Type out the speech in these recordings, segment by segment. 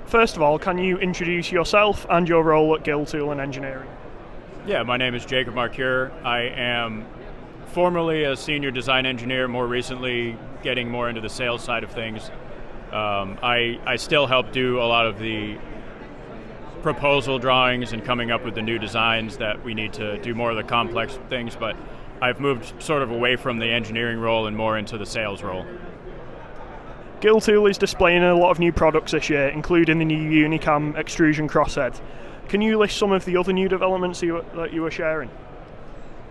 First of all, can you introduce yourself and your role at Guill Tool and Engineering? Yeah, my name is Jacob Marcure. I am formerly a senior design engineer, more recently getting more into the sales side of things. I still help do a lot of the proposal drawings and coming up with the new designs that we need to do more of the complex things, but I've moved sort of away from the engineering role and more into the sales role. Guill Tool is displaying a lot of new products this year, including the new Unicam Extrusion Crosshead. Can you list some of the other new developments that you were sharing?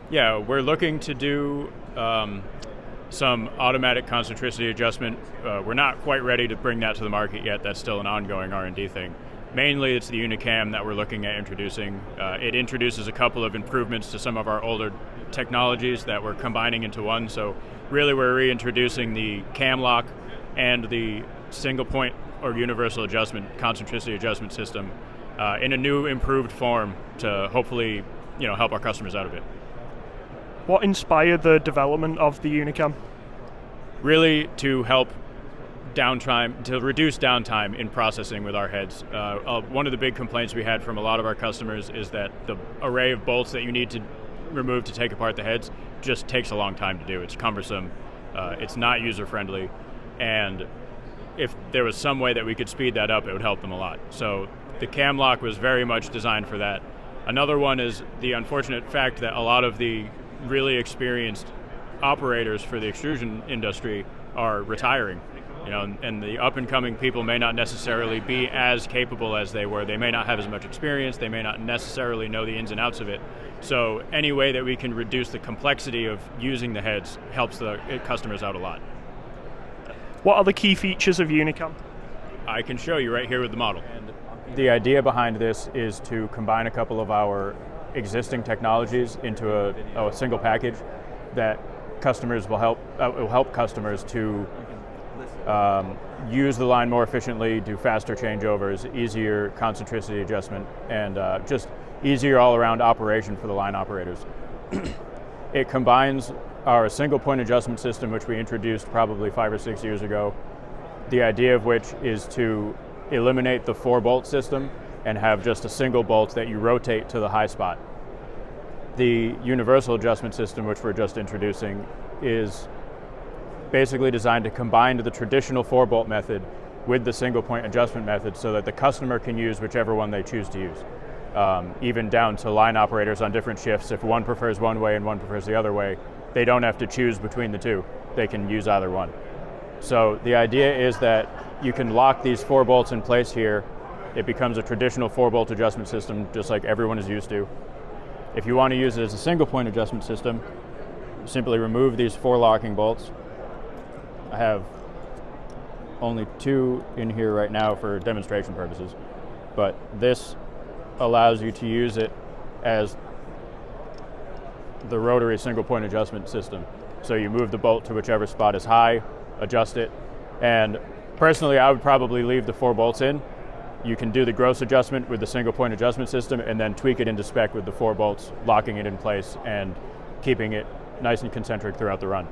Yeah, we're looking to do some automatic concentricity adjustment. We're not quite ready to bring that to the market yet. That's still an ongoing R&D thing. Mainly it's the Unicam that we're looking at introducing. It introduces a couple of improvements to some of our older technologies that we're combining into one. So really we're reintroducing the cam lock and the single point or universal adjustment, concentricity adjustment system in a new improved form to hopefully help our customers out a bit. What inspired the development of the Unicam? Really to help to reduce downtime in processing with our heads. One of the big complaints we had from a lot of our customers is that the array of bolts that you need to remove to take apart the heads just takes a long time to do. It's cumbersome, it's not user-friendly, and if there was some way that we could speed that up, it would help them a lot. So the cam lock was very much designed for that. Another one is the unfortunate fact that a lot of the really experienced operators for the extrusion industry are retiring. And the up-and-coming people may not necessarily be as capable as they were. They may not have as much experience. They may not necessarily know the ins and outs of it. So any way that we can reduce the complexity of using the heads helps the customers out a lot. What are the key features of Unicam? I can show you right here with the model. And the idea behind this is to combine a couple of our existing technologies into a single package that will help customers to use the line more efficiently, do faster changeovers, easier concentricity adjustment, and just easier all-around operation for the line operators. It combines our single point adjustment system, which we introduced probably 5 or 6 years ago, the idea of which is to eliminate the 4-bolt system and have just a single bolt that you rotate to the high spot. The universal adjustment system, which we're just introducing, is basically designed to combine the traditional 4-bolt method with the single point adjustment method so that the customer can use whichever one they choose to use. Even down to line operators on different shifts, if one prefers one way and one prefers the other way, they don't have to choose between the two. They can use either one. So the idea is that you can lock these 4 bolts in place here. It becomes a traditional 4-bolt adjustment system, just like everyone is used to. If you want to use it as a single point adjustment system, simply remove these 4 locking bolts. I have only 2 in here right now for demonstration purposes, but this allows you to use it as the rotary single point adjustment system. So you move the bolt to whichever spot is high, adjust it, and personally I would probably leave the 4 bolts in. You can do the gross adjustment with the single point adjustment system and then tweak it into spec with the 4 bolts, locking it in place and keeping it nice and concentric throughout the run.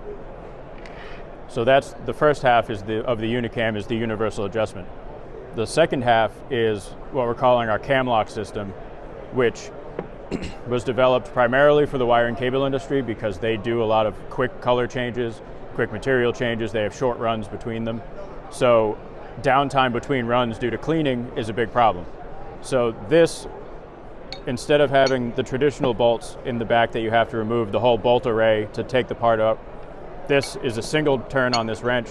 So that's the first half of the Unicam is the universal adjustment. The second half is what we're calling our cam lock system, which was developed primarily for the wire and cable industry because they do a lot of quick color changes, quick material changes. They have short runs between them. So downtime between runs due to cleaning is a big problem. So this, instead of having the traditional bolts in the back that you have to remove the whole bolt array to take the part up, this is a single turn on this wrench,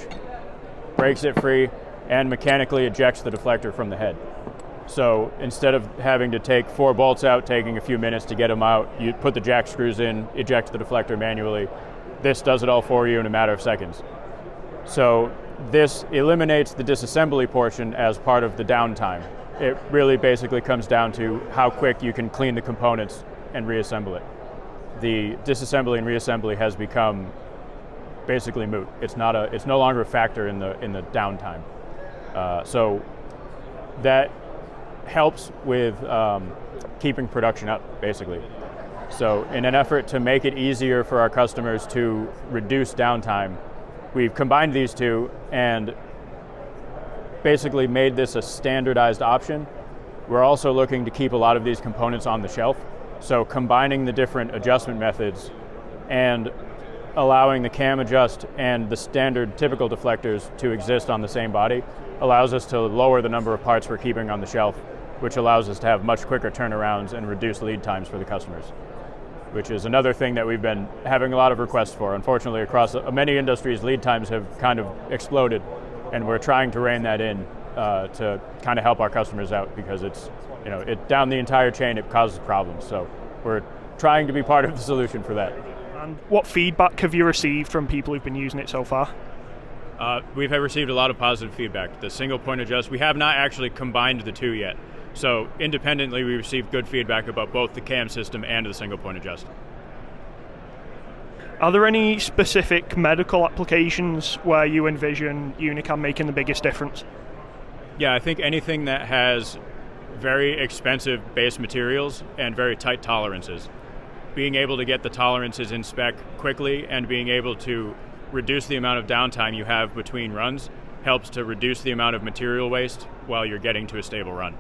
breaks it free, and mechanically ejects the deflector from the head. So instead of having to take 4 bolts out, taking a few minutes to get them out, you put the jack screws in, eject the deflector manually. This does it all for you in a matter of seconds. So this eliminates the disassembly portion as part of the downtime. It really basically comes down to how quick you can clean the components and reassemble it. The disassembly and reassembly has become basically moot. It's no longer a factor in the downtime. So that helps with keeping production up, basically. So in an effort to make it easier for our customers to reduce downtime, we've combined these two, and basically made this a standardized option. We're also looking to keep a lot of these components on the shelf. So combining the different adjustment methods and allowing the cam adjust and the standard typical deflectors to exist on the same body allows us to lower the number of parts we're keeping on the shelf, which allows us to have much quicker turnarounds and reduce lead times for the customers, which is another thing that we've been having a lot of requests for. Unfortunately, across many industries, lead times have kind of exploded, and we're trying to rein that in to kind of help our customers out, because it's, down the entire chain, it causes problems. So we're trying to be part of the solution for that. And what feedback have you received from people who've been using it so far? We've received a lot of positive feedback. The single point adjust, we have not actually combined the two yet. So independently, we received good feedback about both the cam system and the single point adjust. Are there any specific medical applications where you envision Unicam making the biggest difference? Yeah, I think anything that has very expensive base materials and very tight tolerances. Being able to get the tolerances in spec quickly and being able to reduce the amount of downtime you have between runs helps to reduce the amount of material waste while you're getting to a stable run.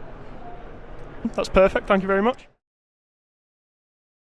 That's perfect, thank you very much.